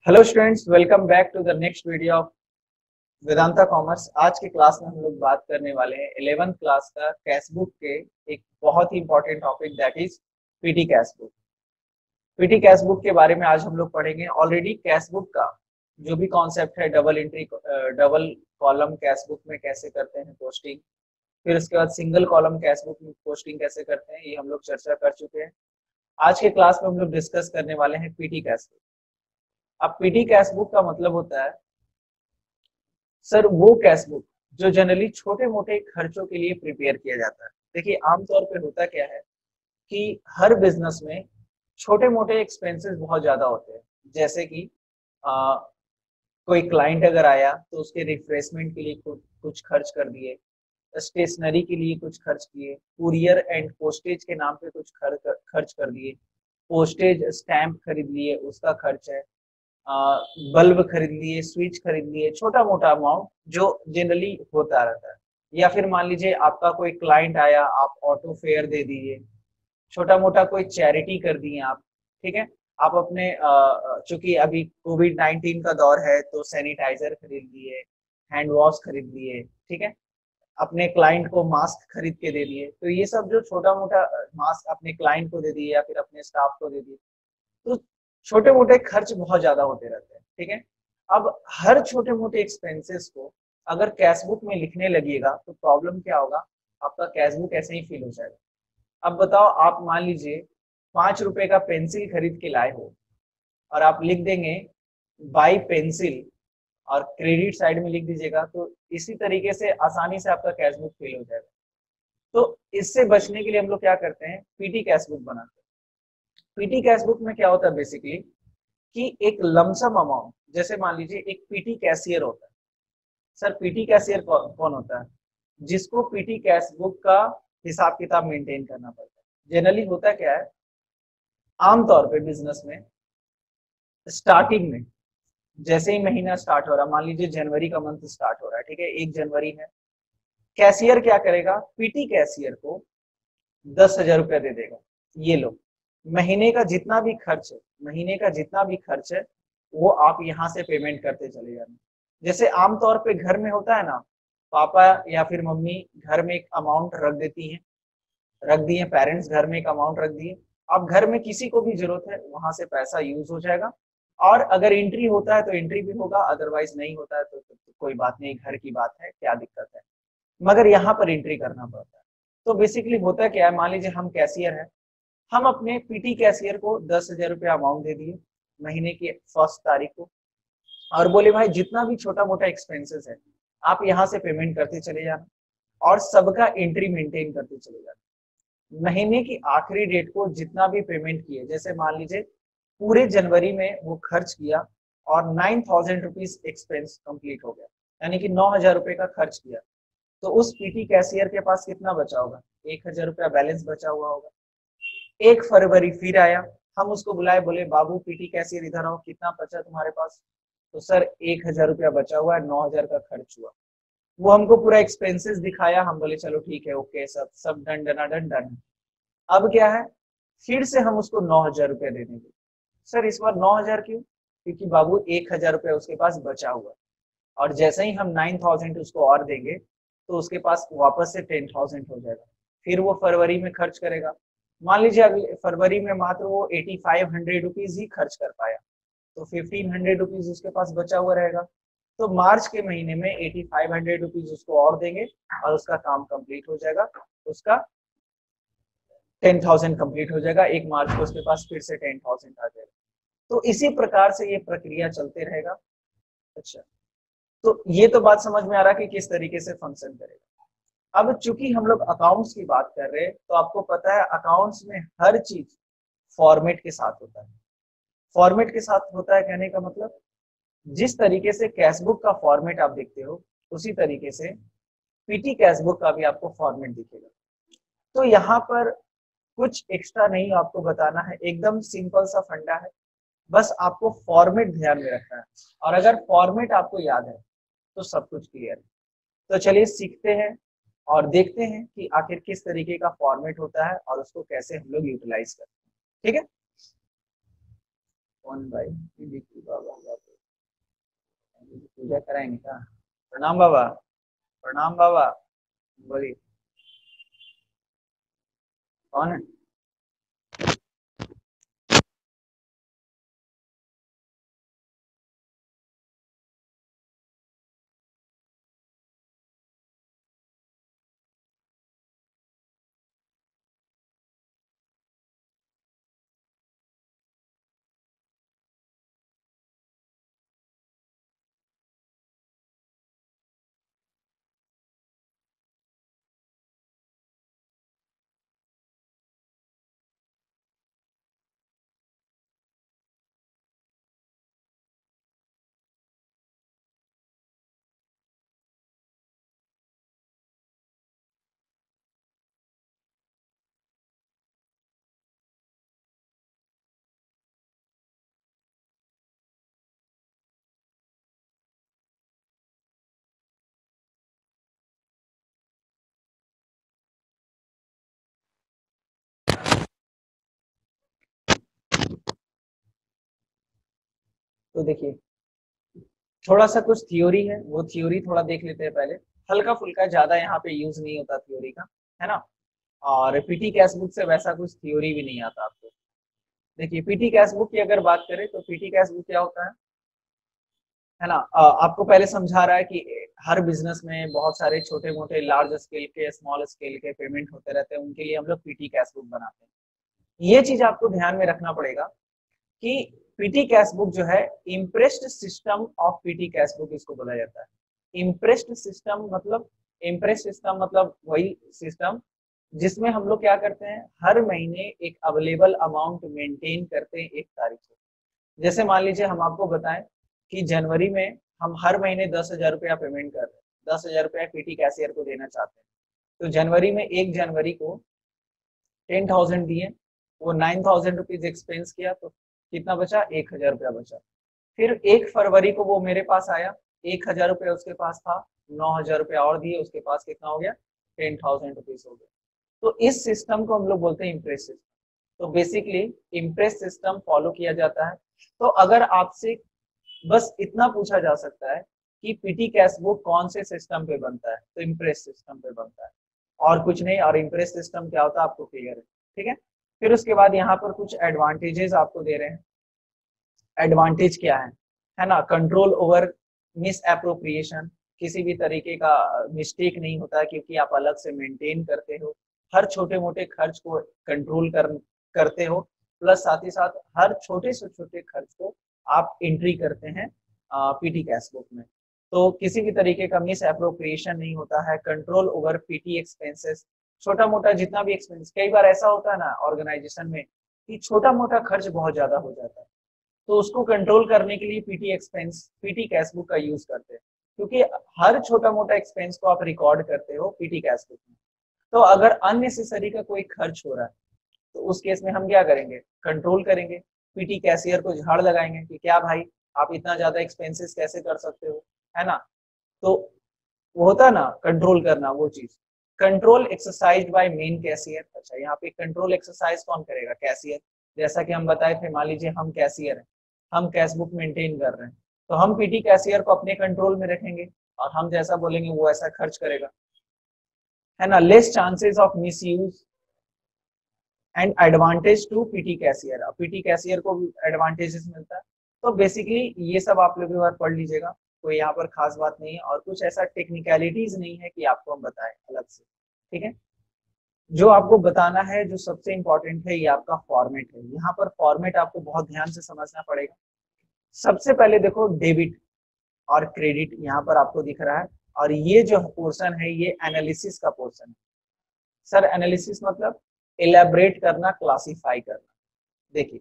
Hello students, welcome back to the next video of Vedanta commerce. आज के class में हम लोग बात करने वाले हैं 11th क्लास का कैश बुक के एक बहुत ही important topic that is petty cash book. Petty cash book के बारे में आज हम लोग पढ़ेंगे। ऑलरेडी कैश बुक का जो भी कॉन्सेप्ट है, double entry double column cash book में कैसे करते हैं पोस्टिंग, फिर उसके बाद सिंगल कॉलम कैश बुक में पोस्टिंग कैसे करते हैं, ये हम लोग चर्चा कर चुके हैं। आज के क्लास में हम लोग डिस्कस करने वाले हैं पीटी कैश बुक। अब पीटी कैश बुक का मतलब होता है सर वो कैश बुक जो जनरली छोटे मोटे खर्चों के लिए प्रिपेयर किया जाता है। देखिए, आमतौर पे होता क्या है कि हर बिजनेस में छोटे मोटे एक्सपेंसेस बहुत ज्यादा होते हैं। जैसे कि कोई क्लाइंट अगर आया तो उसके रिफ्रेशमेंट के लिए कुछ खर्च कर दिए, स्टेशनरी के लिए कुछ खर्च किए, कुरियर एंड पोस्टेज के नाम पे कुछ खर्च कर दिए, पोस्टेज स्टैंप खरीद लिए उसका खर्च है, बल्ब खरीद लिए, स्विच खरीद लिए, छोटा मोटा अमाउंट जो जनरली होता रहता है। या फिर मान लीजिए आपका कोई क्लाइंट आया, आप ऑटो फेयर दे दीजिए, छोटा मोटा कोई चैरिटी कर दिए आप। ठीक है, आप अपने चूंकि अभी कोविड-19 का दौर है तो सैनिटाइजर खरीद लिए, हैंड वॉश खरीद लिए, ठीक है, अपने क्लाइंट को मास्क खरीद के दे दिए। तो ये सब जो छोटा मोटा मास्क अपने क्लाइंट को दे दिए या फिर अपने स्टाफ को दे दिए, तो छोटे मोटे खर्च बहुत ज्यादा होते रहते हैं। ठीक है, अब हर छोटे मोटे एक्सपेंसेस को अगर कैश बुक में लिखने लगिएगा तो प्रॉब्लम क्या होगा, आपका कैश बुक ऐसे ही फिल हो जाएगा। अब बताओ, आप मान लीजिए 5 रुपए का पेंसिल खरीद के लाए हो और आप लिख देंगे बाई पेंसिल और क्रेडिट साइड में लिख दीजिएगा, तो इसी तरीके से आसानी से आपका कैश बुक फिल हो जाएगा। तो इससे बचने के लिए हम लोग क्या करते हैं, पीटी कैश बुक बनाते हैं। पीटी कैश बुक में क्या होता है बेसिकली कि एक लमसम अमाउंट, जैसे मान लीजिए एक पीटी कैशियर होता है। सर पीटी कैशियर कौन होता है? जिसको पीटी कैश बुक का हिसाब किताब मेंटेन करना पड़ता है। जनरली होता क्या है, आमतौर पे बिजनेस में स्टार्टिंग में जैसे ही महीना स्टार्ट हो रहा है, मान लीजिए जनवरी का मंथ स्टार्ट हो रहा है, ठीक है, 1 जनवरी है, कैशियर क्या करेगा, पीटी कैशियर को 10,000 रुपया दे देगा। ये लो, महीने का जितना भी खर्च है, महीने का जितना भी खर्च है वो आप यहाँ से पेमेंट करते चले जाना। जैसे आमतौर पे घर में होता है ना, पापा या फिर मम्मी घर में एक अमाउंट रख देती हैं, रख दिए पेरेंट्स घर में एक अमाउंट रख दिए। अब घर में किसी को भी जरूरत है वहां से पैसा यूज हो जाएगा, और अगर एंट्री होता है तो एंट्री भी होगा, अदरवाइज नहीं होता है तो कोई बात नहीं, घर की बात है, क्या दिक्कत है, मगर यहाँ पर एंट्री करना पड़ता है। तो बेसिकली होता क्या है, मान लीजिए हम कैशियर है, हम अपने पीटी कैशियर को 10,000 रुपया अमाउंट दे दिए महीने की 1 तारीख को, और बोले भाई जितना भी छोटा मोटा एक्सपेंसेस है आप यहाँ से पेमेंट करते चले जाना और सबका एंट्री मेंटेन करते चले जाना। महीने की आखिरी डेट को जितना भी पेमेंट किए, जैसे मान लीजिए पूरे जनवरी में वो खर्च किया और 9,000 रुपीज एक्सपेंस कंप्लीट हो गया, यानी कि 9,000 रुपए का खर्च किया, तो उस पीटी कैशियर के पास कितना बचा होगा, 1,000 रुपया बैलेंस बचा हुआ होगा। 1 फरवरी फिर आया, हम उसको बुलाए, बोले बाबू पीटी कैशियर इधर आओ, कितना बचा तुम्हारे पास? तो सर 1,000 रुपया बचा हुआ है, 9,000 का खर्च हुआ। वो हमको पूरा एक्सपेंसेस दिखाया, हम बोले चलो ठीक है, ओके, सब सब डन डन डन डन। अब क्या है, फिर से हम उसको 9,000 रुपया दे देंगे। सर इस बार 9,000 क्यों? क्योंकि बाबू 1,000 रुपया उसके पास बचा हुआ, और जैसे ही हम 9,000 उसको और देंगे तो उसके पास वापस से 10,000 हो जाएगा। फिर वो फरवरी में खर्च करेगा, मान लीजिए अगले फरवरी में मात्र वो 8,500 रुपीज ही खर्च कर पाया, तो 1,500 रुपीज उसके पास बचा हुआ रहेगा। तो मार्च के महीने में 8,500 रुपीज उसको और देंगे और उसका काम कंप्लीट हो जाएगा, उसका 10,000 कंप्लीट हो जाएगा। 1 मार्च को उसके पास फिर से 10,000 आ जाएगा। तो इसी प्रकार से ये प्रक्रिया चलते रहेगा। अच्छा, तो ये तो बात समझ में आ रहा है कि किस तरीके से फंक्शन करेगा। अब चूंकि हम लोग अकाउंट्स की बात कर रहे हैं तो आपको पता है अकाउंट्स में हर चीज फॉर्मेट के साथ होता है। फॉर्मेट के साथ होता है कहने का मतलब, जिस तरीके से कैशबुक का फॉर्मेट आप देखते हो उसी तरीके से पीटी कैशबुक का भी आपको फॉर्मेट दिखेगा। तो यहाँ पर कुछ एक्स्ट्रा नहीं आपको बताना है, एकदम सिंपल सा फंडा है, बस आपको फॉर्मेट ध्यान में रखना है, और अगर फॉर्मेट आपको याद है तो सब कुछ क्लियर है। तो चलिए सीखते हैं और देखते हैं कि आखिर किस तरीके का फॉर्मेट होता है और उसको कैसे हम लोग यूटिलाइज करते हैं। ठीक है, कौन भाई? बाबा पूजा कराएंगे क्या? प्रणाम बाबा। प्रणाम बाबा। बोलिए, कौन है? तो देखिए, थोड़ा सा कुछ थ्योरी है, वो थ्योरी थोड़ा देख लेते हैं पहले। हल्का फुल्का, ज्यादा यहाँ पे यूज नहीं होता थ्योरी का, है ना। और पीटी कैश बुक से वैसा कुछ थ्योरी भी नहीं आता आपको। देखिए, पीटी कैश बुक की अगर बात करें तो पीटी कैश बुक क्या होता है ना। आपको पहले समझा रहा है कि हर बिजनेस में बहुत सारे छोटे मोटे, लार्ज स्केल के, स्मॉल स्केल के पेमेंट होते रहते हैं, उनके लिए हम लोग पीटी कैश बुक बनाते हैं। ये चीज आपको ध्यान में रखना पड़ेगा कि पीटी कैश बुक जो है, impressed system of PT cash book इसको बोला जाता है। इम्प्रेस्ड सिस्टम मतलब, इम्प्रेस्ड सिस्टम मतलब वही सिस्टम जिसमें हम लोग क्या करते हैं, हर महीने एक अवेलेबल अमाउंट मेंटेन करते हैं एक तारीख से। जैसे मान लीजिए हम आपको बताएं कि जनवरी में हम हर महीने 10,000 रुपया पेमेंट कर रहे हैं, 10,000 रुपया पीटी कैशियर को देना चाहते हैं। तो जनवरी में, 1 जनवरी को 10,000 दिए, वो 9,000 रुपीज एक्सपेंस किया, तो कितना बचा? 1,000 रुपया बचा। फिर 1 फरवरी को वो मेरे पास आया, 1,000 रुपया उसके पास था, 9,000 रुपया और दिए, उसके पास कितना हो गया? 10,000 रुपीज हो गया। तो इस सिस्टम को हम लोग बोलते हैं इम्प्रेस सिस्टम। तो बेसिकली इम्प्रेस सिस्टम फॉलो किया जाता है। तो अगर आपसे बस इतना पूछा जा सकता है कि पीटी कैश बुक कौन से सिस्टम पे बनता है, तो इम्प्रेस सिस्टम पे बनता है, और कुछ नहीं। और इम्प्रेस सिस्टम क्या होता है आपको क्लियर है, ठीक है। फिर उसके बाद यहाँ पर कुछ एडवांटेजेस आपको दे रहे हैं। एडवांटेज क्या है ना। कंट्रोल ओवर मिस एप्रोप्रिएशन, किसी भी तरीके का मिस्टेक नहीं होता है, क्योंकि आप अलग से मेंटेन करते हो। हर छोटे मोटे खर्च को कंट्रोल करते हो। प्लस साथ ही साथ हर छोटे से छोटे खर्च को आप एंट्री करते हैं पीटी कैश बुक में। तो किसी भी तरीके का मिस एप्रोप्रिएशन नहीं होता है। कंट्रोल ओवर पीटी एक्सपेंसेस, छोटा मोटा जितना भी एक्सपेंस, कई बार ऐसा होता है ना ऑर्गेनाइजेशन में कि छोटा मोटा खर्च बहुत ज्यादा हो जाता है, तो उसको कंट्रोल करने के लिए पीटी कैश बुक का यूज करते हैं। क्योंकि हर छोटा मोटा एक्सपेंस को आप रिकॉर्ड करते हो पीटी कैश बुक में। तो अगर अननेसेसरी का कोई खर्च हो रहा है, तो उस केस में हम क्या करेंगे? कंट्रोल करेंगे। पीटी कैशियर को झाड़ लगाएंगे कि क्या भाई, आप इतना ज्यादा एक्सपेंसेस कैसे कर सकते हो, है ना। तो वो होता है ना कंट्रोल करना, वो चीज। Control exercise by main cashier. अच्छा, यहाँ पे कंट्रोल एक्सरसाइज कौन करेगा? कैशियर। जैसा कि हम बताए थे, मान लीजिए हम कैशियर हैं, हम कैश बुक मेंटेन कर रहे हैं, तो हम पीटी कैशियर को अपने कंट्रोल में रखेंगे, और हम जैसा बोलेंगे वो ऐसा खर्च करेगा, है ना। Less chances of misuse and advantage to petty cashier. अब पीटी कैशियर को भी एडवांटेजेस मिलता है। तो बेसिकली ये सब आप लोग एक बार पढ़ लीजिएगा, कोई यहाँ पर खास बात नहीं है, और कुछ ऐसा टेक्निकलिटीज नहीं है कि आपको हम बताएं अलग से, ठीक है। जो आपको बताना है, जो सबसे इंपॉर्टेंट है, ये आपका फॉर्मेट है। यहाँ पर फॉर्मेट आपको बहुत ध्यान से समझना पड़ेगा। सबसे पहले देखो, डेबिट और क्रेडिट यहाँ पर आपको दिख रहा है, और ये जो पोर्शन है ये एनालिसिस का पोर्शन है। सर एनालिसिस मतलब एलेबरेट करना, क्लासिफाई करना। देखिए,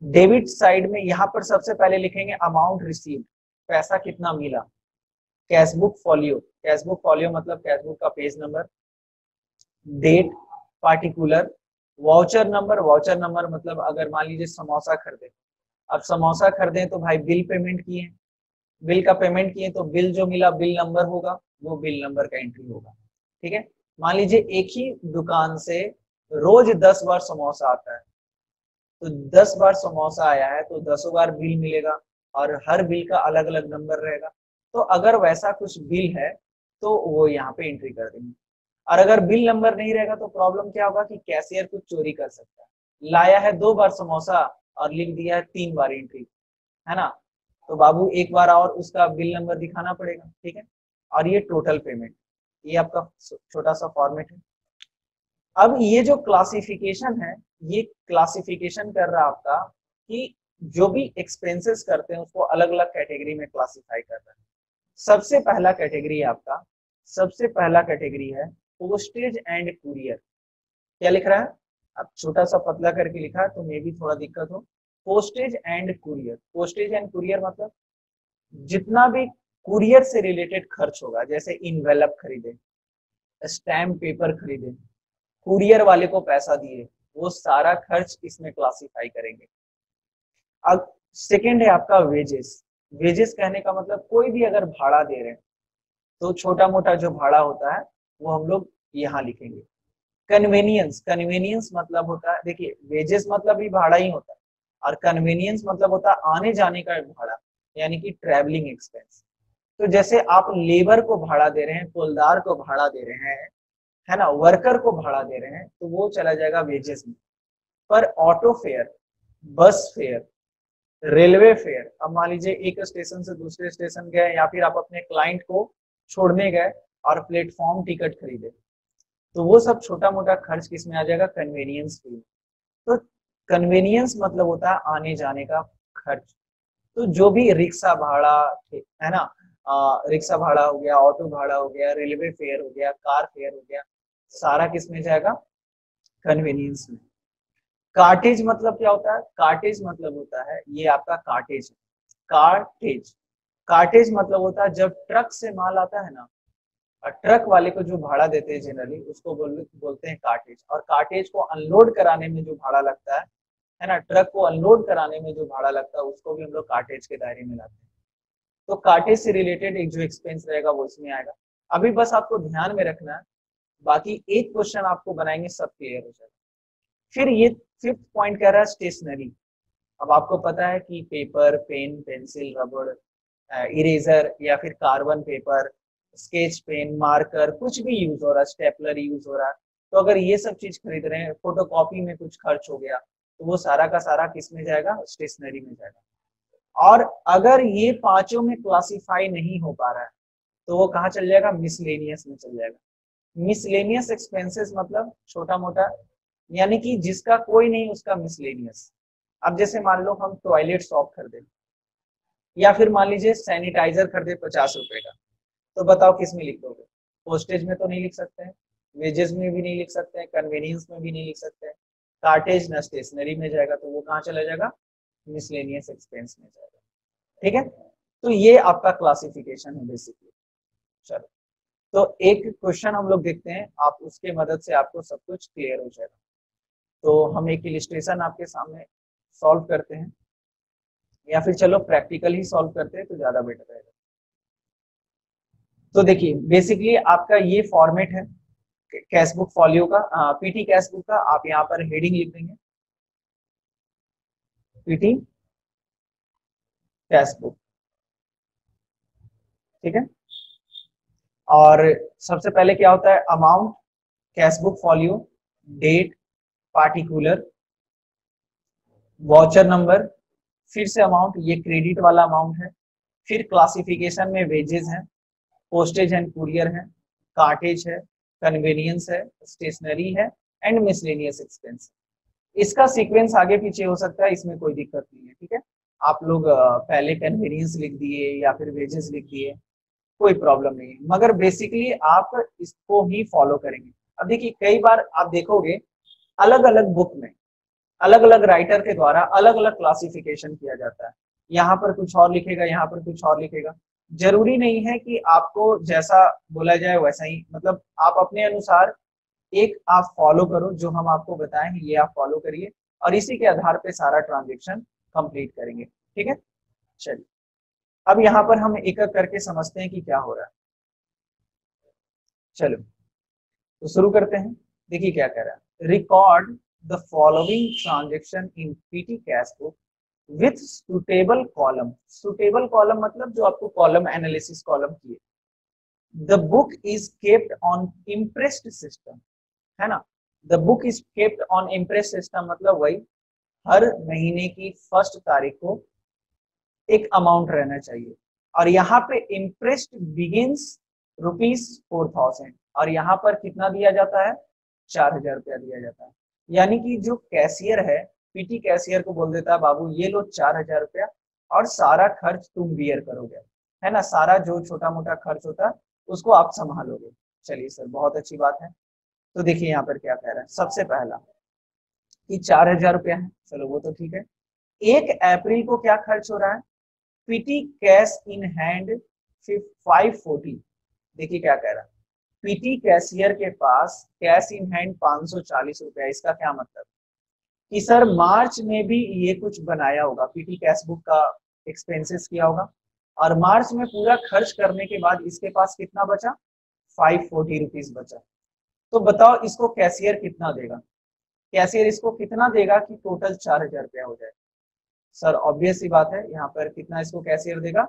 डेबिट साइड में यहाँ पर सबसे पहले लिखेंगे अमाउंट रिसीव्ड, पैसा कितना मिला। कैशबुक फॉलियो, कैशबुक फॉलियो मतलब कैशबुक का page number, date, particular, voucher number. Voucher number मतलब अगर मान लीजिए समोसा खरीदे, अब समोसा खरीदे तो भाई बिल पेमेंट किए, बिल का पेमेंट किए तो बिल जो मिला, बिल नंबर होगा, वो बिल नंबर का एंट्री होगा, ठीक है। मान लीजिए एक ही दुकान से रोज 10 बार समोसा आता है, तो 10 बार समोसा आया है तो 10 बार बिल मिलेगा और हर बिल का अलग अलग नंबर रहेगा। तो अगर वैसा कुछ बिल है तो वो यहाँ पे एंट्री कर देंगे। और अगर बिल नंबर नहीं रहेगा तो प्रॉब्लम क्या होगा कि कैशियर कुछ चोरी कर सकता है। लाया है 2 बार समोसा और लिख दिया है 3 बार एंट्री, है ना, तो बाबू एक बार और उसका बिल नंबर दिखाना पड़ेगा। ठीक है, और ये टोटल पेमेंट, ये आपका छोटा सा फॉर्मेट है। अब ये जो क्लासिफिकेशन है, ये क्लासिफिकेशन कर रहा है आपका कि जो भी एक्सपेंसेस करते हैं उसको अलग अलग कैटेगरी में क्लासिफाई कर रहा है। सबसे पहला कैटेगरी है आपका, सबसे पहला कैटेगरी है पोस्टेज एंड कुरियर। क्या लिख रहा है? अब छोटा सा पतला करके लिखा है तो मे भी थोड़ा दिक्कत हो। Postage and courier, postage and courier मतलब जितना भी कुरियर से रिलेटेड खर्च होगा, जैसे इनवेलप खरीदे, स्टैम्प पेपर खरीदे, कुरियर वाले को पैसा दिए, वो सारा खर्च इसमें क्लासिफाई करेंगे। अब सेकंड है आपका वेजेस। वेजेस कहने का मतलब कोई भी अगर भाड़ा दे रहे हैं तो छोटा मोटा जो भाड़ा होता है वो हम लोग यहाँ लिखेंगे। कन्वेनियंस, कन्वेनियंस मतलब होता है, देखिए वेजेस मतलब भी भाड़ा ही होता है और कन्वेनियंस मतलब होता है आने जाने का भाड़ा, यानी कि ट्रेवलिंग एक्सपेंस। तो जैसे आप लेबर को भाड़ा दे रहे हैं, कुलदार को भाड़ा दे रहे हैं, है ना, वर्कर को भाड़ा दे रहे हैं, तो वो चला जाएगा वेजेस में। पर ऑटो फेयर, बस फेयर, रेलवे फेयर, अब मान लीजिए एक स्टेशन से दूसरे स्टेशन गए या फिर आप अपने क्लाइंट को छोड़ने गए और प्लेटफॉर्म टिकट खरीदे, तो वो सब छोटा मोटा खर्च किस में आ जाएगा? कन्वेनियंस फी। तो कन्वेनियंस मतलब होता है आने जाने का खर्च। तो जो भी रिक्शा भाड़ा है ना, रिक्शा भाड़ा हो गया, ऑटो भाड़ा हो गया, रेलवे फेयर हो गया, कार फेयर हो गया, सारा किस में जाएगा? कन्वेनियंस में। कार्टेज मतलब क्या होता है? कार्टेज मतलब होता है ये आपका कार्टेज, कार्टेज, कार्टेज मतलब होता है जब ट्रक से माल आता है ना, और ट्रक वाले को जो भाड़ा देते हैं जनरली उसको बोलते हैं कार्टेज। और कार्टेज को अनलोड कराने में जो भाड़ा लगता है ना, ट्रक को अनलोड कराने में जो भाड़ा लगता है उसको भी हम लोग कार्टेज के दायरे में लाते हैं। तो कार्टेज से रिलेटेड एक जो एक्सपेंस रहेगा वो इसमें आएगा। अभी बस आपको ध्यान में रखना है, बाकी एक क्वेश्चन आपको बनाएंगे सब क्लियर हो जाएगा। फिर ये फिफ्थ पॉइंट कह रहा है स्टेशनरी। अब आपको पता है कि पेपर, पेन, पेंसिल, रबड़, इरेजर या फिर carbon paper, sketch pen, marker, कुछ भी यूज हो रहा है, स्टेपलर यूज हो रहा है, तो अगर ये सब चीज खरीद रहे हैं, फोटोकॉपी में कुछ खर्च हो गया, तो वो सारा का सारा किस में जाएगा? स्टेशनरी में जाएगा। और अगर ये पांचों में क्लासिफाई नहीं हो पा रहा है तो वो कहाँ चल जाएगा? मिसलेनियस में चल जाएगा। मिसलेनियस एक्सपेंसेस मतलब छोटा मोटा, यानी कि जिसका कोई नहीं उसका मिसलेनियस। अब जैसे मान लो हम टॉयलेट सॉप खरीदे या फिर मान लीजिए सैनिटाइजर खरीदे 50 रुपए का, तो बताओ किस में लिख दोगे? पोस्टेज में तो नहीं लिख सकते हैं, वेजेस में भी नहीं लिख सकते हैं, कन्वेनियंस में भी नहीं लिख सकते हैं, कार्टेज न स्टेशनरी में जाएगा, तो वो कहाँ चला जाएगा? मिसलेनियस एक्सपेंस में जाएगा। ठीक है, तो ये आपका क्लासिफिकेशन है बेसिकली। चलो, तो एक क्वेश्चन हम लोग देखते हैं, आप उसके मदद से आपको सब कुछ क्लियर हो जाएगा। तो हम एक इलिस्ट्रेशन आपके सामने सॉल्व करते हैं, या फिर चलो प्रैक्टिकल ही सॉल्व करते हैं तो ज्यादा बेटर रहेगा। तो देखिए बेसिकली आपका ये फॉर्मेट है कैशबुक फॉलियो का, पीटी कैशबुक का। आप यहाँ पर हेडिंग लिख देंगे पीटी कैशबुक, ठीक है। और सबसे पहले क्या होता है? Amount, cashbook folio, date, particular, voucher number, फिर से अमाउंट, ये क्रेडिट वाला अमाउंट है। फिर क्लासिफिकेशन में वेजेस है, पोस्टेज एंड कुरियर है, कार्टेज है, कन्वेनियंस है, स्टेशनरी है एंड मिसलेनियस एक्सपेंस। इसका सीक्वेंस आगे पीछे हो सकता है, इसमें कोई दिक्कत नहीं है, ठीक है। आप लोग पहले कन्वेनियंस लिख दिए या फिर वेजेस लिख दिए, कोई प्रॉब्लम नहीं है, मगर बेसिकली आप इसको ही फॉलो करेंगे। अब देखिए कई बार आप देखोगे अलग अलग बुक में अलग अलग राइटर के द्वारा अलग अलग क्लासिफिकेशन किया जाता है, यहाँ पर कुछ और लिखेगा, यहाँ पर कुछ और लिखेगा। जरूरी नहीं है कि आपको जैसा बोला जाए वैसा ही, मतलब आप अपने अनुसार एक आप फॉलो करो, जो हम आपको बताएं ये आप फॉलो करिए और इसी के आधार पे सारा ट्रांजेक्शन कंप्लीट करेंगे, ठीक है। चलिए अब यहाँ पर हम एक एक करके समझते हैं कि क्या हो रहा है। चलो तो शुरू करते हैं। देखिए क्या कह रहा है, record the following transaction in PT cash book with suitable column. Suitable column मतलब जो आपको कॉलम एनालिसिस कॉलम की the book is kept on impressed system, है ना। The book is kept on impressed system मतलब वही हर महीने की फर्स्ट तारीख को एक अमाउंट रहना चाहिए। और यहाँ पे इंटरेस्ट बिगिंस ₹4000 और यहाँ पर कितना दिया जाता है 4000 रुपया दिया जाता है। यानी कि जो कैशियर है पीटी कैशियर को बोल देता है बाबू ये लो 4000 रुपया और सारा खर्च तुम बियर करोगे, है ना। सारा जो छोटा मोटा खर्च होता है उसको आप संभालोगे। चलिए सर बहुत अच्छी बात है। तो देखिए यहाँ पर क्या कह रहा है, सबसे पहला कि 4000 रुपया है, चलो वो तो ठीक है। 1 अप्रैल को क्या खर्च हो रहा है, पीटी कैश इन हैंड 540। देखिए क्या कह रहा है, पीटी कैशियर के पास कैश इन हैंड 540 रुपया। इसका क्या मतलब कि सर मार्च में भी ये कुछ बनाया होगा, पीटी कैश बुक का एक्सपेंसेस किया होगा और मार्च में पूरा खर्च करने के बाद इसके पास कितना बचा 540 रुपीज बचा। तो बताओ इसको कैशियर कितना देगा, कैशियर इसको कितना देगा कि टोटल 4000 रुपया हो जाए। सर ऑब्वियस सी बात है यहाँ पर कितना इसको कैशियर देगा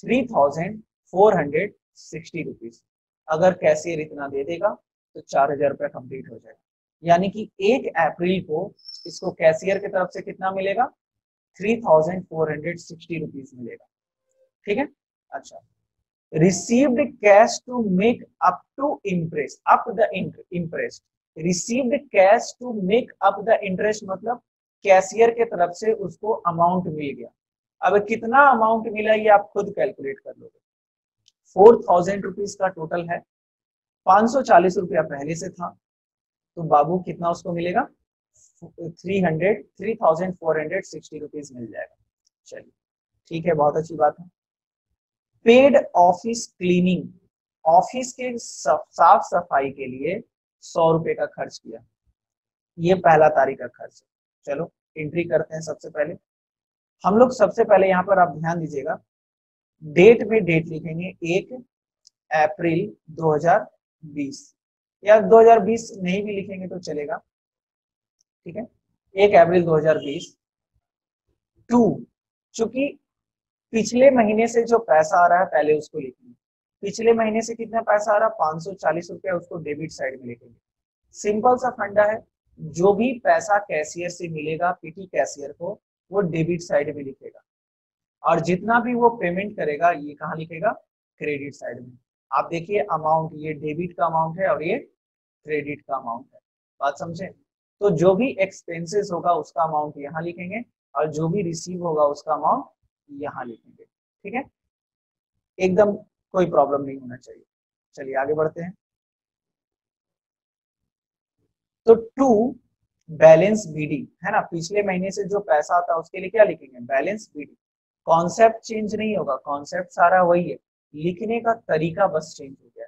3460 रुपीज। अगर कैशियर इतना दे देगा तो 4000 रुपया कंप्लीट हो जाएगा। यानी कि 1 अप्रैल को इसको कैशियर की तरफ से कितना मिलेगा 3460 रुपीज मिलेगा। ठीक है। अच्छा, received cash to make up to interest up the interest. Received cash to make up the interest मतलब कैशियर के तरफ से उसको अमाउंट मिल गया। अब कितना अमाउंट मिला ये आप खुद कैलकुलेट कर लोगे। 4000 रुपीज का टोटल है, 540 रुपया पहले से था तो बाबू कितना उसको मिलेगा 3460 रुपीज मिल जाएगा। चलिए ठीक है, बहुत अच्छी बात है। पेड ऑफिस क्लीनिंग, ऑफिस के साफ सफाई के लिए 100 रुपए का खर्च किया, ये पहला तारीख का खर्च है। चलो एंट्री करते हैं। सबसे पहले हम लोग सबसे पहले यहाँ पर आप ध्यान दीजिएगा डेट में डेट लिखेंगे 1 अप्रैल 2020 या 2020 नहीं भी लिखेंगे तो चलेगा। ठीक है, 1 अप्रैल 2020 टू, चूंकि पिछले महीने से जो पैसा आ रहा है पहले उसको लिखेंगे। पिछले महीने से कितना पैसा आ रहा है 540 रुपया, उसको डेबिट साइड में लिखेंगे। सिंपल सा फंडा है, जो भी पैसा कैशियर से मिलेगा पीटी कैशियर को वो डेबिट साइड में लिखेगा और जितना भी वो पेमेंट करेगा ये कहाँ लिखेगा क्रेडिट साइड में। आप देखिए अमाउंट ये डेबिट का अमाउंट है और ये क्रेडिट का अमाउंट है, बात समझे। तो जो भी एक्सपेंसेस होगा उसका अमाउंट यहाँ लिखेंगे और जो भी रिसीव होगा उसका अमाउंट यहाँ लिखेंगे। ठीक है, एकदम कोई प्रॉब्लम नहीं होना चाहिए। चलिए आगे बढ़ते हैं। तो टू बैलेंस बीडी, है ना, पिछले महीने से जो पैसा आता है उसके लिए क्या लिखेंगे बैलेंस बीडी। कॉन्सेप्ट चेंज नहीं होगा, कॉन्सेप्ट सारा वही है, लिखने का तरीका बस चेंज हो गया।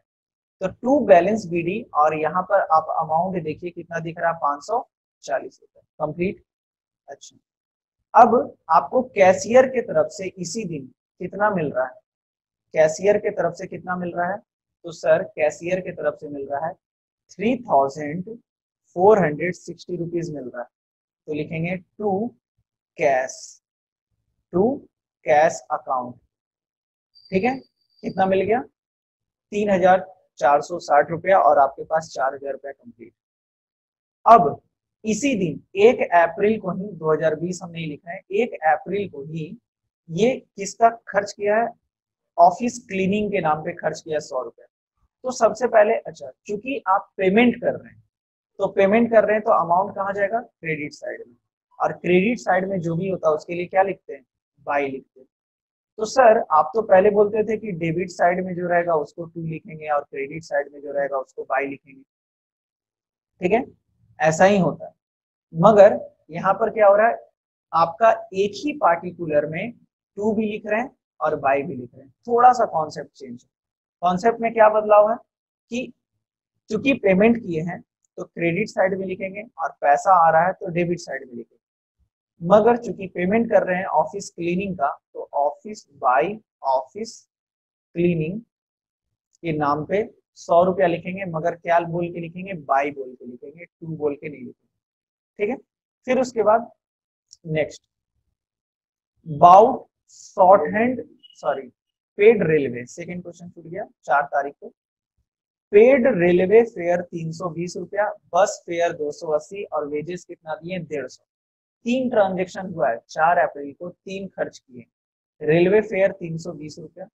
तो टू बैलेंस बीडी और यहाँ पर आप अमाउंट देखिए कितना दिख रहा है 540 रुपए कंप्लीट। अच्छा, अब आपको कैशियर के तरफ से इसी दिन कितना मिल रहा है, कैशियर के तरफ से कितना मिल रहा है, तो सर कैशियर के तरफ से मिल रहा है 3460 रुपीज मिल रहा है। तो लिखेंगे टू कैश अकाउंट। ठीक है, कितना मिल गया 3460 रुपया और आपके पास 4000 रुपया कंप्लीट। अब इसी दिन 1 अप्रैल को ही 2020 हम नहीं लिखा है, 1 अप्रैल को ही ये किसका खर्च किया है ऑफिस क्लीनिंग के नाम पे खर्च किया 100 रुपया। तो सबसे पहले अच्छा चूंकि आप पेमेंट कर रहे हैं तो पेमेंट कर रहे हैं तो अमाउंट कहाँ जाएगा क्रेडिट साइड में, और क्रेडिट साइड में जो भी होता है उसके लिए क्या लिखते हैं बाई लिखते हैं। तो सर आप तो पहले बोलते थे कि डेबिट साइड में जो रहेगा उसको टू लिखेंगे और क्रेडिट साइड में जो रहेगा उसको बाई लिखेंगे। ठीक है, ऐसा ही होता है, मगर यहाँ पर क्या हो रहा है आपका एक ही पार्टिकुलर में टू भी लिख रहे हैं और बाई भी लिख रहे हैं। थोड़ा सा कॉन्सेप्ट चेंज है। कॉन्सेप्ट में क्या बदलाव है कि चूंकि पेमेंट किए हैं तो क्रेडिट साइड में लिखेंगे और पैसा आ रहा है तो डेबिट साइड में लिखेंगे, मगर चूंकि पेमेंट कर रहे हैं ऑफिस क्लीनिंग का तो ऑफिस बाई ऑफिस क्लीनिंग के नाम पे 100 रुपया लिखेंगे, मगर क्या बोल के लिखेंगे बाई बोल के लिखेंगे, टू बोल के नहीं लिखेंगे। ठीक है। फिर उसके बाद next bought shorthand sorry paid railway, second question छूट गया, 4 तारीख को पेड रेलवे फेयर 320 रुपया, बस फेयर 280 और वेजेस कितना दिए 150। 3 ट्रांजेक्शन हुआ है 4 अप्रैल को, 3 खर्च किए। रेलवे फेयर 320 रुपया,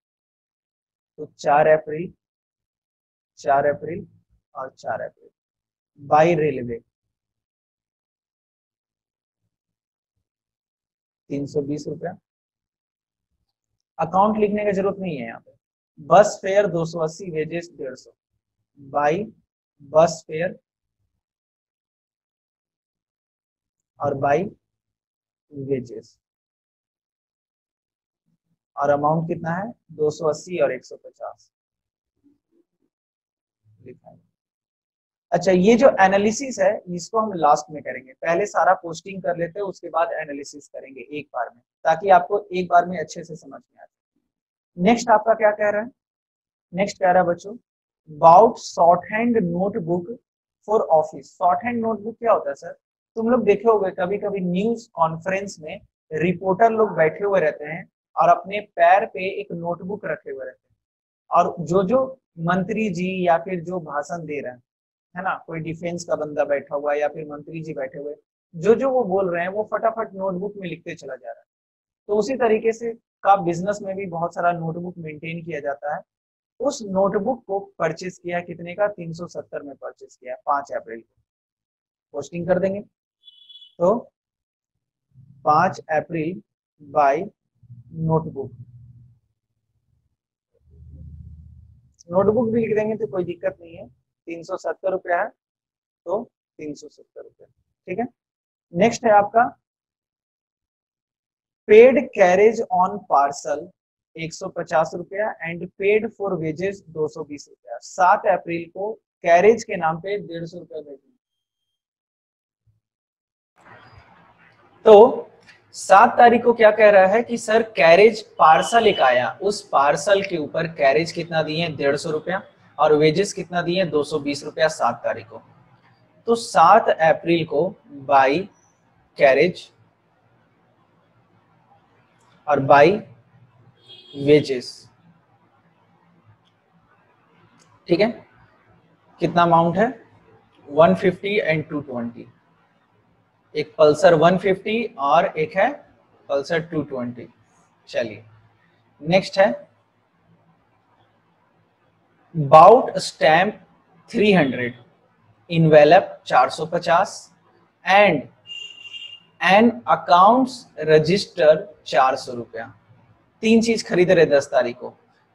तो 4 अप्रैल 4 अप्रैल और 4 अप्रैल बाई रेलवे 320 रुपया। अकाउंट लिखने की जरूरत नहीं है यहाँ पे। बस fair 280, wages 150 by bus fair और बाई वेजेस, और अमाउंट कितना है 280 और 150 लिखा है। अच्छा, ये जो एनालिसिस है इसको हम लास्ट में करेंगे, पहले सारा पोस्टिंग कर लेते हैं उसके बाद एनालिसिस करेंगे एक बार में, ताकि आपको एक बार में अच्छे से समझ में आ जाए। नेक्स्ट आपका क्या कह रहा है, नेक्स्ट कह रहा है बच्चों bought shorthand notebook for office. Shorthand notebook क्या होता है सर, तुम लोग देखे होगे कभी कभी न्यूज कॉन्फ्रेंस में रिपोर्टर लोग बैठे हुए रहते हैं और अपने पैर पे एक नोटबुक रखे हुए रहते हैं, और जो मंत्री जी या फिर जो भाषण दे रहे हैं, है ना, कोई डिफेंस का बंदा बैठा हुआ है या फिर मंत्री जी बैठे हुए, जो वो बोल रहे हैं वो फटाफट नोटबुक में लिखते चला जा रहा है। तो उसी तरीके से का बिजनेस में भी बहुत सारा नोटबुक मेंटेन किया जाता है। उस नोटबुक को परचेज किया कितने का 370 में परचेज किया 5 अप्रैल को, पोस्टिंग कर देंगे। तो 5 अप्रैल बाय नोटबुक, नोटबुक भी लिख देंगे तो कोई दिक्कत नहीं है, 370 रुपया है तो 370 रुपया, ठीक है। नेक्स्ट है आपका पेड कैरेज ऑन पार्सल 150 रुपया एंड पेड फॉर वेजेस 220 रुपया। 7 अप्रैल को कैरेज के नाम पे 150 रुपया भेजेंगे। तो 7 तारीख को क्या कह रहा है कि सर कैरेज पार्सल एक आया, उस पार्सल के ऊपर कैरेज कितना दिए 150 रुपया और वेजेस कितना दिए 220 रुपया 7 तारीख को। तो 7 अप्रैल को बाई कैरेज और बाई वेजेस, ठीक है, कितना अमाउंट है 150 एंड 220, एक पल्सर 150 और एक है पल्सर 220। चलिए नेक्स्ट है bought stamp 300, envelope 450 and an accounts register 400 रुपया। 3 चीज खरीदे रहे 10 तारीख को,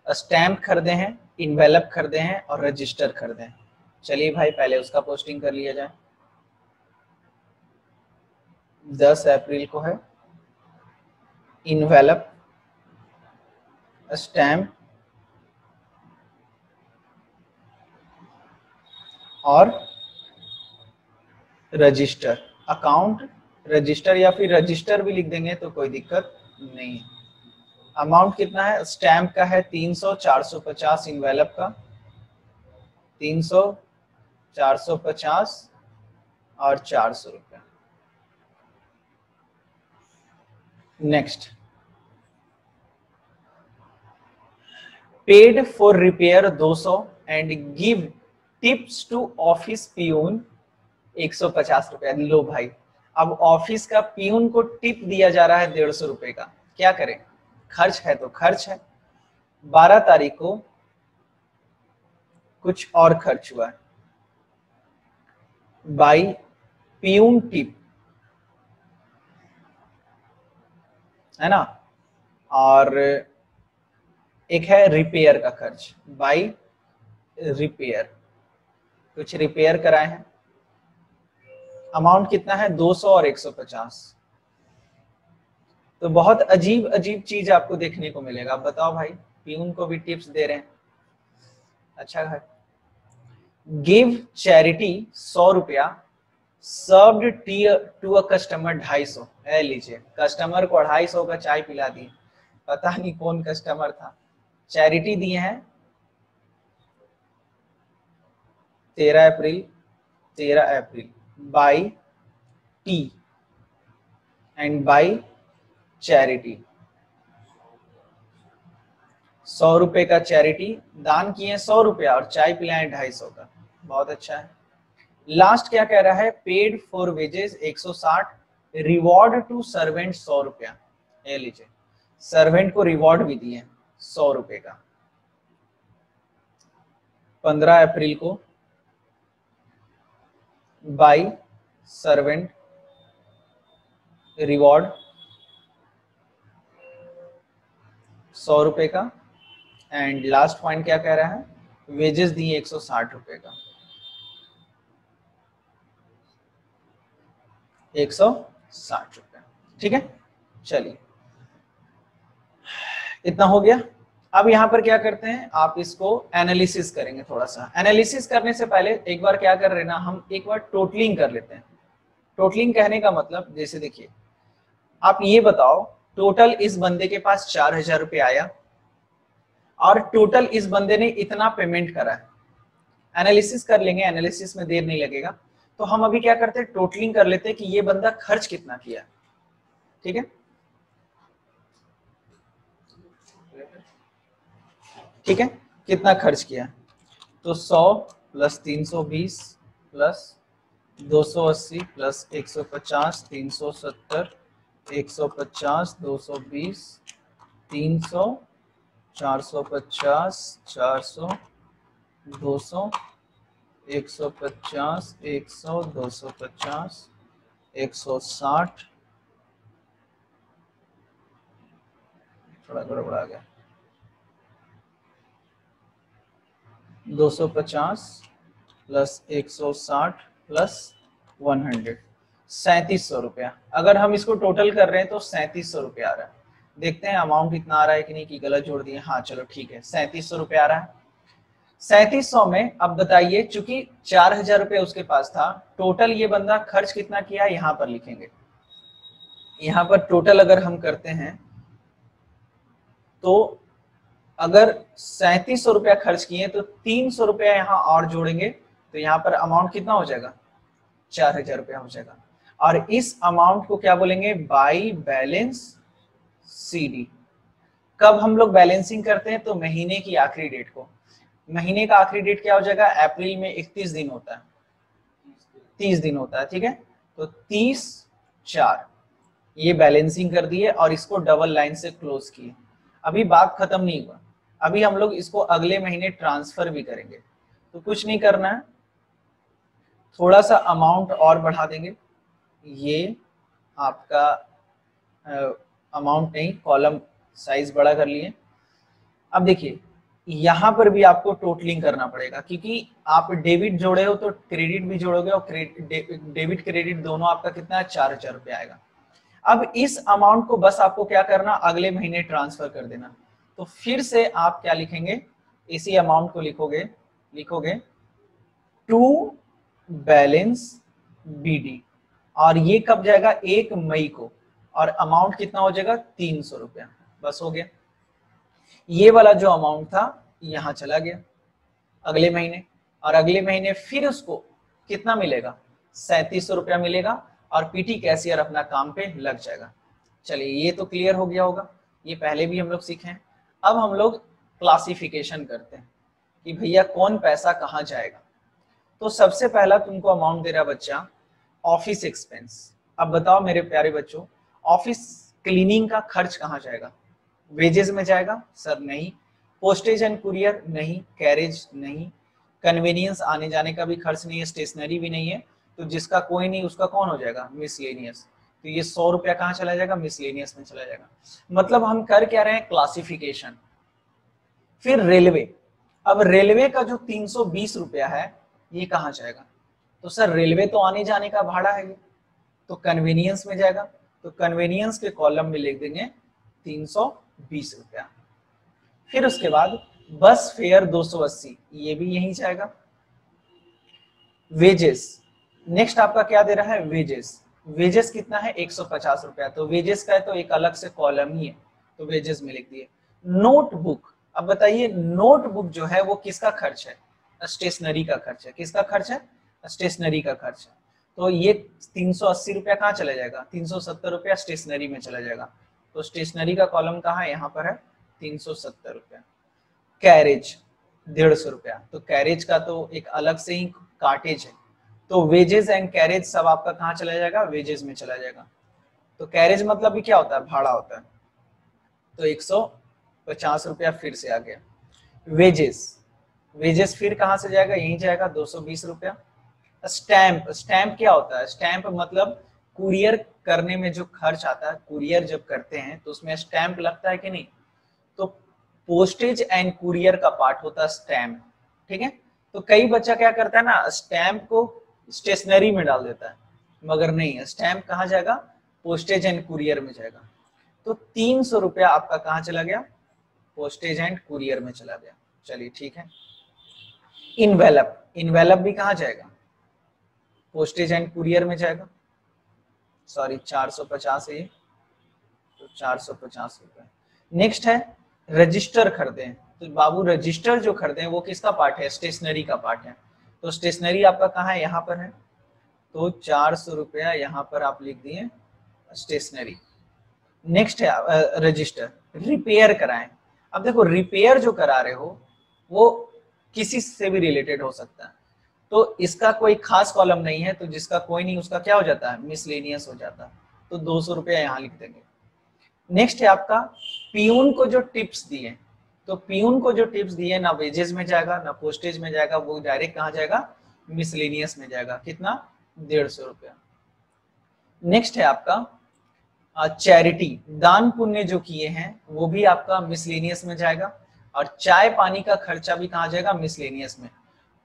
स्टैम्प खरीदे हैं, इनवेलप खरीदे हैं और रजिस्टर खरीदे हैं। चलिए भाई पहले उसका पोस्टिंग कर लिया जाए। 10 अप्रैल को है इनवेलप, स्टैम्प और रजिस्टर, अकाउंट रजिस्टर या फिर रजिस्टर भी लिख देंगे तो कोई दिक्कत नहीं है। अमाउंट कितना है, स्टैम्प का है 300, 450 इनवेलप का 300, 450 और 400 रुपया। Next paid for repair 200 and give tips to office peon 150 रुपया। लो भाई, अब ऑफिस का पियून को टिप दिया जा रहा है 150 रुपए का, क्या करें, खर्च है तो खर्च है। 12 तारीख को कुछ और खर्च हुआ है बाई पियून टिप, है ना, और एक है रिपेयर का खर्च बाई रिपेयर, कुछ रिपेयर कराए हैं, अमाउंट कितना है 200 और 150। तो बहुत अजीब अजीब चीज आपको देखने को मिलेगा। बताओ भाई, पियून को भी टिप्स दे रहे हैं, अच्छा है। गिव चैरिटी 100 रुपया, सर्व्ड टू अ कस्टमर 250। है लीजिए, कस्टमर को 250 का चाय पिला दिए, पता नहीं कौन कस्टमर था। चैरिटी दिए हैं 13 April by T and by charity. 100 रुपए का चैरिटी दान किए 100 रुपया और चाय पिलाएं 250 का। बहुत अच्छा है। लास्ट क्या कह रहा है, paid for wages 160, reward to servant 100 रुपया। ये लीजिए, सर्वेंट को रिवॉर्ड भी दिए 100 रुपए का। 15 अप्रैल को बाई सर्वेंट रिवॉर्ड 100 रुपए का। एंड लास्ट पॉइंट क्या कह रहा है, वेजेस दिए 160 रुपए का। 160 रुपए, ठीक है। चलिए, इतना हो गया। अब यहां पर क्या करते हैं, आप इसको एनालिसिस करेंगे। थोड़ा सा एनालिसिस करने से पहले एक बार क्या कर रहे हैं ना, हम एक बार टोटलिंग कर लेते हैं। टोटलिंग कहने का मतलब, जैसे देखिए, आप ये बताओ, टोटल इस बंदे के पास 4000 रुपये आया और टोटल इस बंदे ने इतना पेमेंट करा है। एनालिसिस कर लेंगे, एनालिसिस में देर नहीं लगेगा। तो हम अभी क्या करते हैं, टोटलिंग कर लेते हैं कि ये बंदा खर्च कितना किया। ठीक है, ठीक है, कितना खर्च किया। तो 100 प्लस 320 प्लस 280 प्लस 150 370 150 220 300 450 400 200 150 100 250 160, थोड़ा गड़बड़ा गया, 250 प्लस 160 प्लस 100, 3700 रुपया। अगर हम इसको टोटल कर रहे हैं तो 3700 रुपया आ रहा है। देखते हैं अमाउंट कितना आ रहा है कि नहीं, कि गलत जोड़ दिए। हाँ चलो ठीक है, 3700 रुपया आ रहा है। 3700 में अब बताइए, चूंकि 4000 रुपये उसके पास था, टोटल ये बंदा खर्च कितना किया यहां पर लिखेंगे। यहां पर टोटल अगर हम करते हैं तो अगर 3700 रुपया खर्च किए तो 300 रुपया यहाँ और जोड़ेंगे, तो यहाँ पर अमाउंट कितना हो जाएगा, 4000 रुपया हो जाएगा। और इस अमाउंट को क्या बोलेंगे, बाई बैलेंस सीडी। कब हम लोग बैलेंसिंग करते हैं, तो महीने की आखिरी डेट को। महीने का आखिरी डेट क्या हो जाएगा, अप्रैल में 31 दिन होता है, 30 दिन होता है, ठीक है। तो 30/4 ये बैलेंसिंग कर दिए और इसको डबल लाइन से क्लोज किए। अभी बात खत्म नहीं हुआ, अभी हम लोग इसको अगले महीने ट्रांसफर भी करेंगे। तो कुछ नहीं करना है, थोड़ा सा अमाउंट और बढ़ा देंगे। ये आपका अमाउंट नहीं, कॉलम साइज बड़ा कर लिए। अब देखिए, यहां पर भी आपको टोटलिंग करना पड़ेगा, क्योंकि आप डेबिट जोड़े हो तो क्रेडिट भी जोड़ोगे, और डेबिट क्रेडिट दोनों आपका कितना है, 4000 रुपया आएगा। अब इस अमाउंट को बस आपको क्या करना, अगले महीने ट्रांसफर कर देना। तो फिर से आप क्या लिखेंगे, इसी अमाउंट को लिखोगे टू बैलेंस बीडी, और ये कब जाएगा, 1 मई को, और अमाउंट कितना हो जाएगा, 300 रुपया। बस हो गया। ये वाला जो अमाउंट था यहां चला गया अगले महीने, और अगले महीने फिर उसको कितना मिलेगा, 3700 रुपया मिलेगा, और पीटी कैशियर अपना काम पे लग जाएगा। चलिए, ये तो क्लियर हो गया होगा, ये पहले भी हम लोग सीखे हैं। अब हम लोग क्लासिफिकेशन करते हैं कि भैया कौन पैसा कहाँ जाएगा। तो सबसे पहला तुमको अमाउंट दे रहा बच्चा, ऑफिस एक्सपेंस। अब बताओ मेरे प्यारे बच्चों, ऑफिस क्लीनिंग का खर्च कहाँ जाएगा, वेजेस में जाएगा, सर नहीं। पोस्टेज एंड कुरियर नहीं, कैरेज नहीं, कन्वीनियंस आने जाने का भी खर्च नहीं है, स्टेशनरी भी नहीं है, तो जिसका कोई नहीं उसका कौन हो जाएगा, मिसलेनियस। तो ये 100 रुपया कहाँ चला जाएगा, मिसलेनियस में चला जाएगा। मतलब हम कर क्या रहे हैं, क्लासिफिकेशन। फिर रेलवे, अब रेलवे का जो 320 रुपया है ये कहाँ जाएगा, तो सर रेलवे तो आने जाने का भाड़ा है, तो कन्वीनियंस में जाएगा। तो कन्वीनियंस के कॉलम में लिख देंगे 320 रुपया। फिर उसके बाद बस फेयर 280, ये भी यहीं जाएगा। वेजेस, नेक्स्ट आपका क्या दे रहा है, वेजेस। वेजेस कितना है, 150 रुपया। तो वेजेस का है तो एक अलग से कॉलम ही है, तो वेजेस में लिख दिए। नोटबुक, अब बताइए नोटबुक जो है वो किसका खर्च है, स्टेशनरी का खर्च है। किसका खर्च है, स्टेशनरी का खर्च है। तो ये 380 रुपया कहाँ चला जाएगा, 370 रुपया स्टेशनरी में चला जाएगा। तो स्टेशनरी का कॉलम कहाँ है, यहाँ पर है 370 रुपया। कैरेज 150 रुपया, तो कैरेज का तो एक अलग से ही कार्टेज है, तो वेजेस एंड कैरेज सब आपका कहाँ चला जाएगा, वेजेस में चला जाएगा। तो कैरेज मतलब भी क्या होता है, भाड़ा होता है, तो 150 रुपया फिर से आ गया। वेजेस, वेजेस फिर कहाँ से जाएगा, यहीं जाएगा 220 रुपया। स्टैंप, स्टैंप क्या होता है, स्टैंप मतलब कुरियर करने में जो खर्च आता है, कुरियर जब करते हैं तो उसमें स्टैंप लगता है कि नहीं, तो पोस्टेज एंड कुरियर का पार्ट होता है स्टैंप, ठीक है। तो कई बच्चा क्या करता है ना, स्टैंप को स्टेशनरी में डाल देता है, मगर नहीं, स्टैंप कहाँ जाएगा, पोस्टेज एंड कुरियर में जाएगा। तो 300 रुपया आपका कहाँ चला गया, पोस्टेज एंड कुरियर में चला गया। चलिए ठीक है। इनवेलप, इनवेलप भी कहाँ जाएगा, पोस्टेज एंड कुरियर में जाएगा। सॉरी 450 है, तो 450 रुपए। नेक्स्ट है रजिस्टर खरीदे, तो बाबू रजिस्टर जो खरीदे वो किसका पार्ट है, स्टेशनरी का पार्ट है। तो स्टेशनरी आपका कहाँ है, यहाँ पर है, तो 400 रुपया यहाँ पर आप लिख दिए स्टेशनरी। नेक्स्ट है रजिस्टर, रिपेयर कराएं। अब देखो रिपेयर जो करा रहे हो वो किसी से भी रिलेटेड हो सकता है, तो इसका कोई खास कॉलम नहीं है, तो जिसका कोई नहीं उसका क्या हो जाता है, मिसलेनियस हो जाता है, तो 200 रुपया यहाँ लिख देंगे। नेक्स्ट है आपका पियून को जो टिप्स दिए, तो पियून को जो टिप्स दिए ना वेजेस में जाएगा ना पोस्टेज में जाएगा, वो डायरेक्ट कहाँ जाएगा, मिसलेनियस में जाएगा। कितना, 150 रुपया। नेक्स्ट है आपका चैरिटी, दान पुण्य जो किए हैं वो भी आपका मिसलेनियस में जाएगा, और चाय पानी का खर्चा भी कहाँ जाएगा, मिसलेनियस में।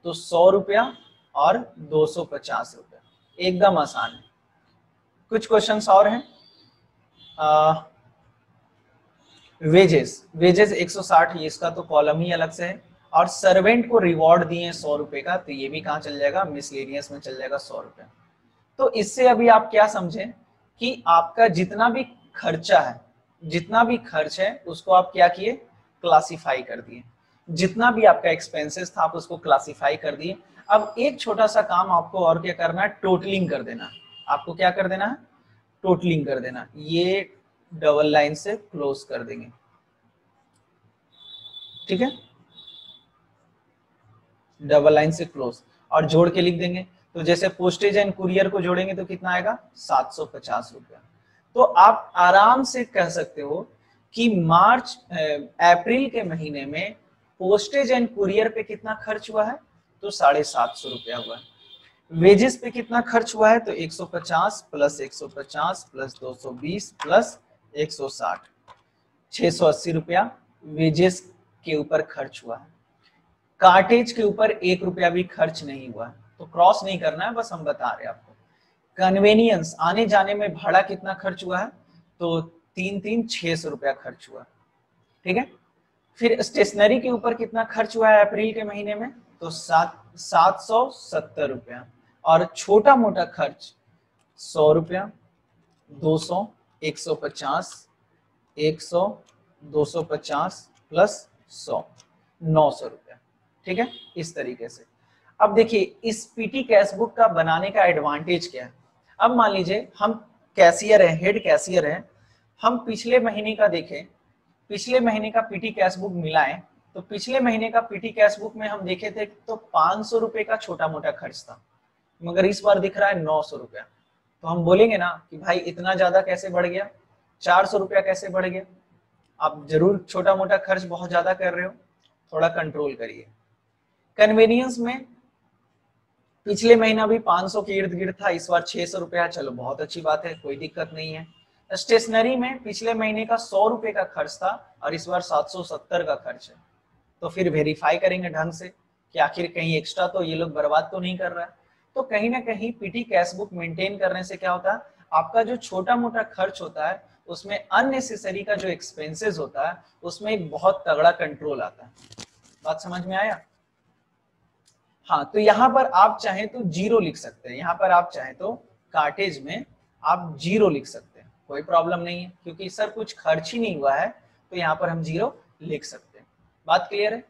तो 100 रुपया और 250 रुपया, एकदम आसान है। कुछ क्वेश्चंस और हैं। वेजेस, वेजेस 160, इसका तो कॉलम ही अलग से है, और सर्वेंट को रिवॉर्ड दिए 100 रुपए का, तो ये भी कहाँ चल जाएगा, मिसलेनियस में चल जाएगा 100 रुपया। तो इससे अभी आप क्या समझें कि आपका जितना भी खर्चा है, जितना भी खर्च है उसको आप क्या किए, क्लासिफाई कर दिए। जितना भी आपका एक्सपेंसेस था आप उसको क्लासिफाई कर दिए। अब एक छोटा सा काम आपको और क्या करना है, टोटलिंग कर देना। आपको क्या कर देना है, टोटलिंग कर देना। ये डबल लाइन से क्लोज कर देंगे, ठीक है, डबल लाइन से क्लोज, और जोड़ के लिख देंगे। तो जैसे पोस्टेज एंड कुरियर को जोड़ेंगे तो कितना आएगा, 750 रुपया। तो आप आराम से कह सकते हो कि मार्च अप्रैल के महीने में पोस्टेज एंड कुरियर पे कितना खर्च हुआ है, तो 750 रुपया हुआ है। वेजेस पे कितना खर्च हुआ है, तो 150 प्लस 150 प्लस 220 प्लस 160, 680 रुपया वेजेस के ऊपर खर्च हुआ है। कार्टेज के ऊपर 1 रुपया भी खर्च नहीं हुआ है, तो क्रॉस नहीं करना है, बस हम बता रहे हैं आपको। कन्वेनियंस, आने जाने में भाड़ा कितना खर्च हुआ है, तो 600 रुपया खर्च हुआ, ठीक है। फिर स्टेशनरी के ऊपर कितना खर्च हुआ है अप्रैल के महीने में, तो 770 रुपया, और छोटा मोटा खर्च 100 रुपया, 200, 150, 100, 250 प्लस 100, 900 रुपया, ठीक है। इस तरीके से अब देखिए इस पीटी कैश बुक का बनाने का एडवांटेज क्या है। अब मान लीजिए हम कैशियर हैं, हेड कैशियर हैं, हम पिछले महीने का देखें, पिछले महीने का पीटी कैश बुक मिलाएं, तो पिछले महीने का पीटी कैश बुक में हम देखे थे तो 500 रुपए का छोटा मोटा खर्च था, मगर इस बार दिख रहा है 900 रुपया। तो हम बोलेंगे ना कि भाई इतना ज्यादा कैसे बढ़ गया, 400 रुपया कैसे बढ़ गया। आप जरूर छोटा मोटा खर्च बहुत ज्यादा कर रहे हो, थोड़ा कंट्रोल करिए। कन्वीनियंस में पिछले महीना भी 500 के इर्द गिर्द था, इस बार 600 रुपया, चलो बहुत अच्छी बात है, कोई दिक्कत नहीं है। स्टेशनरी में पिछले महीने का 100 रुपए का खर्च था और इस बार 770 का खर्च है, तो फिर वेरीफाई करेंगे ढंग से कि आखिर कहीं एक्स्ट्रा तो ये लोग बर्बाद तो नहीं कर रहा है। तो कहीं ना कहीं पीटी कैश बुक मेंटेन करने से क्या होता है, आपका जो छोटा मोटा खर्च होता है उसमें अननेसेसरी का जो एक्सपेंसेस होता है उसमें एक बहुत तगड़ा कंट्रोल आता है। बात समझ में आया। हाँ, तो यहाँ पर आप चाहें तो 0 लिख सकते हैं, यहाँ पर आप चाहें तो कार्टेज में आप 0 लिख सकते हैं, कोई प्रॉब्लम नहीं है, क्योंकि सर कुछ खर्च ही नहीं हुआ है तो यहाँ पर हम 0 लिख सकते हैं। बात क्लियर है।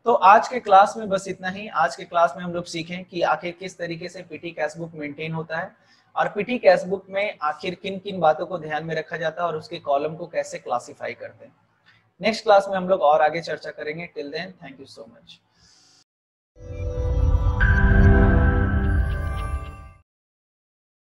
तो आज के क्लास में बस इतना ही। आज के क्लास में हम लोग सीखें कि आखिर किस तरीके से पीटी कैश बुक मेंटेन होता है और पीटी कैश बुक में आखिर किन किन बातों को ध्यान में रखा जाता है और उसके कॉलम को कैसे क्लासिफाई करते हैं। नेक्स्ट क्लास में हम लोग और आगे चर्चा करेंगे। Till then, thank you so much.